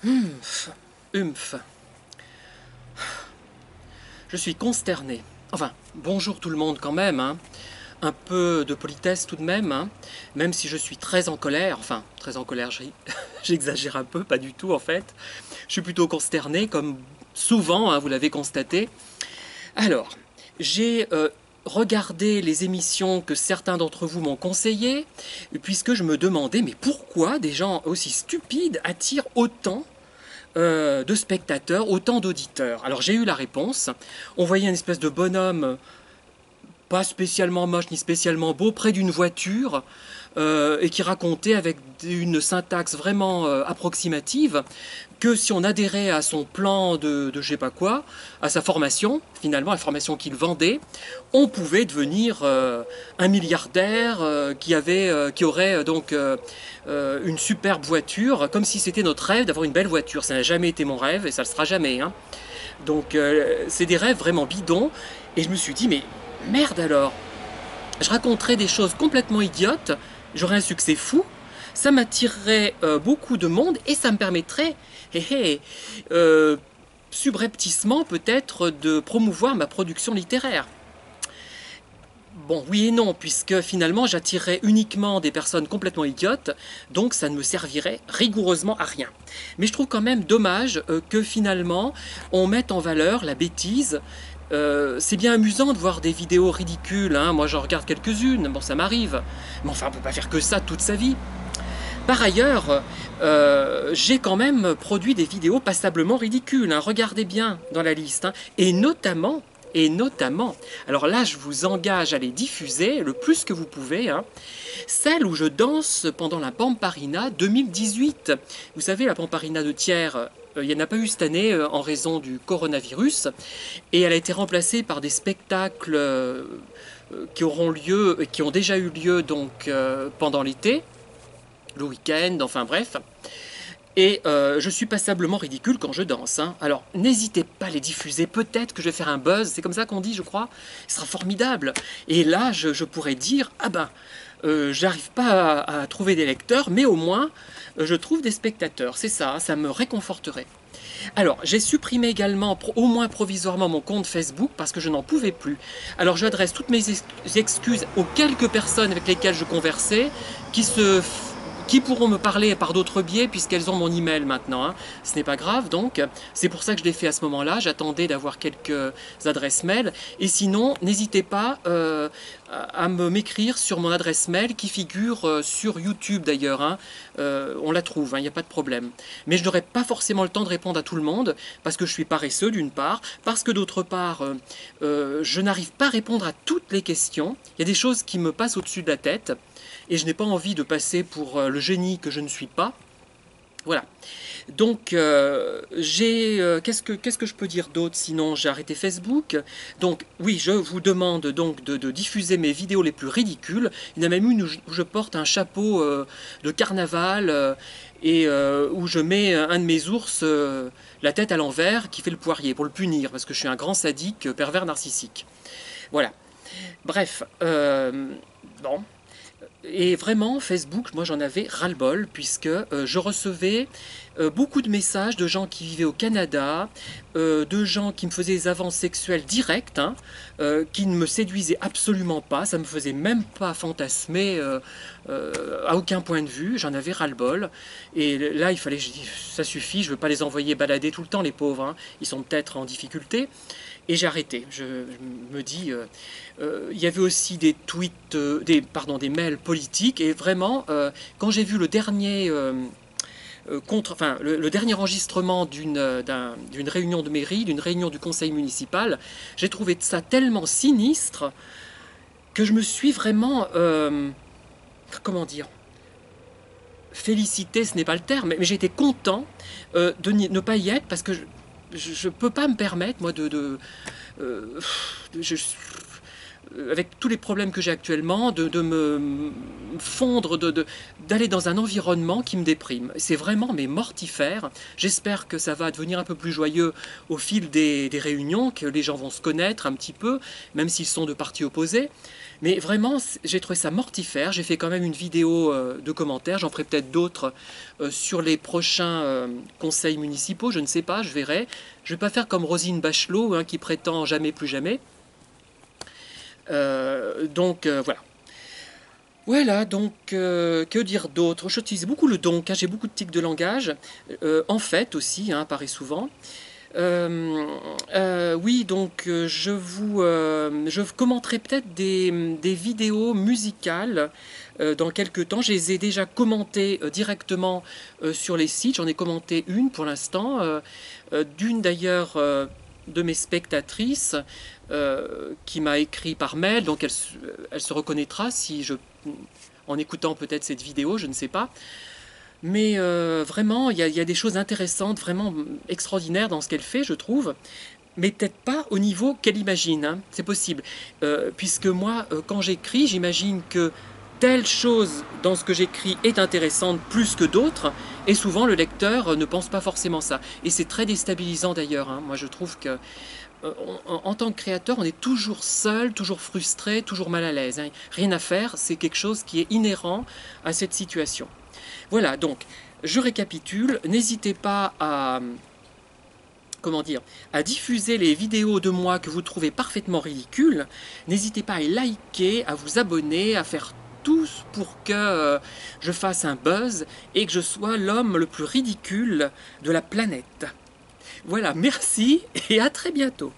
Humph, humph. Je suis consterné. Enfin, bonjour tout le monde quand même, hein. Un peu de politesse tout de même, hein. Même si je suis très en colère, enfin, très en colère, j'exagère un peu, pas du tout en fait. Je suis plutôt consterné, comme souvent, hein, vous l'avez constaté. Alors, j'ai regardé les émissions que certains d'entre vous m'ont conseillées, puisque je me demandais, mais pourquoi des gens aussi stupides attirent autant de spectateurs, autant d'auditeurs. Alors j'ai eu la réponse. On voyait une espèce de bonhomme, pas spécialement moche ni spécialement beau, près d'une voiture, et qui racontait avec une syntaxe vraiment approximative que si on adhérait à son plan de je sais pas quoi, à sa formation, finalement la formation qu'il vendait, on pouvait devenir un milliardaire qui aurait une superbe voiture, comme si c'était notre rêve d'avoir une belle voiture. Ça n'a jamais été mon rêve et ça ne le sera jamais, hein. Donc c'est des rêves vraiment bidons. Et je me suis dit, mais merde alors, je raconterais des choses complètement idiotes, j'aurais un succès fou, ça m'attirerait beaucoup de monde et ça me permettrait, hé hé, subrepticement peut-être de promouvoir ma production littéraire. Bon, oui et non, puisque finalement j'attirerais uniquement des personnes complètement idiotes, donc ça ne me servirait rigoureusement à rien. Mais je trouve quand même dommage que finalement on mette en valeur la bêtise. C'est bien amusant de voir des vidéos ridicules, hein. Moi j'en regarde quelques-unes, bon ça m'arrive, mais enfin on peut pas faire que ça toute sa vie. Par ailleurs, j'ai quand même produit des vidéos passablement ridicules, hein. Regardez bien dans la liste, hein. Et notamment, alors là je vous engage à les diffuser le plus que vous pouvez, hein, celle où je danse pendant la Pamparina 2018. Vous savez, la Pamparina de Thiers, il n'y en a pas eu cette année en raison du coronavirus, et elle a été remplacée par des spectacles qui auront lieu, qui ont déjà eu lieu donc pendant l'été, le week-end, enfin bref. Et je suis passablement ridicule quand je danse, hein. Alors n'hésitez pas à les diffuser, peut-être que je vais faire un buzz, c'est comme ça qu'on dit je crois, ce sera formidable. Et là je pourrais dire, ah ben, j'arrive pas à trouver des lecteurs, mais au moins je trouve des spectateurs, c'est ça, ça me réconforterait. Alors, j'ai supprimé également, au moins provisoirement, mon compte Facebook parce que je n'en pouvais plus. Alors, j'adresse toutes mes excuses aux quelques personnes avec lesquelles je conversais qui se qui pourront me parler par d'autres biais puisqu'elles ont mon email maintenant, hein. Ce n'est pas grave donc, c'est pour ça que je l'ai fait à ce moment-là, j'attendais d'avoir quelques adresses mail, et sinon n'hésitez pas à m'écrire sur mon adresse mail qui figure sur YouTube d'ailleurs, hein. On la trouve, il n'y a pas de problème. Mais je n'aurai pas forcément le temps de répondre à tout le monde parce que je suis paresseux d'une part, parce que d'autre part je n'arrive pas à répondre à toutes les questions, il y a des choses qui me passent au-dessus de la tête, et je n'ai pas envie de passer pour le génie que je ne suis pas. Voilà. Donc, qu'est-ce que je peux dire d'autre? Sinon, j'ai arrêté Facebook. Donc, oui, je vous demande donc de diffuser mes vidéos les plus ridicules. Il y en a même une où je porte un chapeau de carnaval et où je mets un de mes ours la tête à l'envers qui fait le poirier pour le punir parce que je suis un grand sadique pervers narcissique. Voilà. Bref, bon. Et vraiment, Facebook, moi j'en avais ras-le-bol, puisque je recevais beaucoup de messages de gens qui vivaient au Canada, de gens qui me faisaient des avances sexuelles directes, hein, qui ne me séduisaient absolument pas, ça me faisait même pas fantasmer à aucun point de vue, j'en avais ras-le-bol. Et là, il fallait, je dis, ça suffit, je ne veux pas les envoyer balader tout le temps, les pauvres, hein, ils sont peut-être en difficulté. Et j'ai arrêté. Je me dis, il y avait aussi des tweets, des mails politiques. Et vraiment, quand j'ai vu le dernier le dernier enregistrement d'une réunion de mairie, d'une réunion du conseil municipal, j'ai trouvé ça tellement sinistre que je me suis vraiment, comment dire, félicité, ce n'est pas le terme, mais j'ai été content de ne pas y être parce que je ne peux pas me permettre, moi, je, avec tous les problèmes que j'ai actuellement, de me fondre, d'aller dans un environnement qui me déprime. C'est vraiment mais mortifère. J'espère que ça va devenir un peu plus joyeux au fil des réunions, que les gens vont se connaître un petit peu, même s'ils sont de partis opposés. Mais vraiment, j'ai trouvé ça mortifère. J'ai fait quand même une vidéo de commentaires. J'en ferai peut-être d'autres sur les prochains conseils municipaux. Je ne sais pas, je verrai. Je ne vais pas faire comme Roselyne Bachelot, hein, qui prétend jamais plus jamais. Voilà. Voilà, donc que dire d'autre? J'utilise beaucoup le donc, hein, j'ai beaucoup de tics de langage. En fait aussi, hein, apparaît souvent. Oui, donc je commenterai peut-être des vidéos musicales dans quelques temps. Je les ai déjà commentées directement sur les sites. J'en ai commenté une pour l'instant, d'une d'ailleurs de mes spectatrices qui m'a écrit par mail, donc elle se reconnaîtra si en écoutant peut-être cette vidéo, je ne sais pas. Mais vraiment, il y a des choses intéressantes, vraiment extraordinaires dans ce qu'elle fait, je trouve. Mais peut-être pas au niveau qu'elle imagine, hein. C'est possible. Puisque moi, quand j'écris, j'imagine que telle chose dans ce que j'écris est intéressante plus que d'autres, et souvent le lecteur ne pense pas forcément ça. Et c'est très déstabilisant d'ailleurs, hein. Moi je trouve que en tant que créateur, on est toujours seul, toujours frustré, toujours mal à l'aise, hein. Rien à faire, c'est quelque chose qui est inhérent à cette situation. Voilà, donc, je récapitule. N'hésitez pas à, comment dire, à diffuser les vidéos de moi que vous trouvez parfaitement ridicules. N'hésitez pas à liker, à vous abonner, à faire tout pour que je fasse un buzz et que je sois l'homme le plus ridicule de la planète. Voilà, merci et à très bientôt.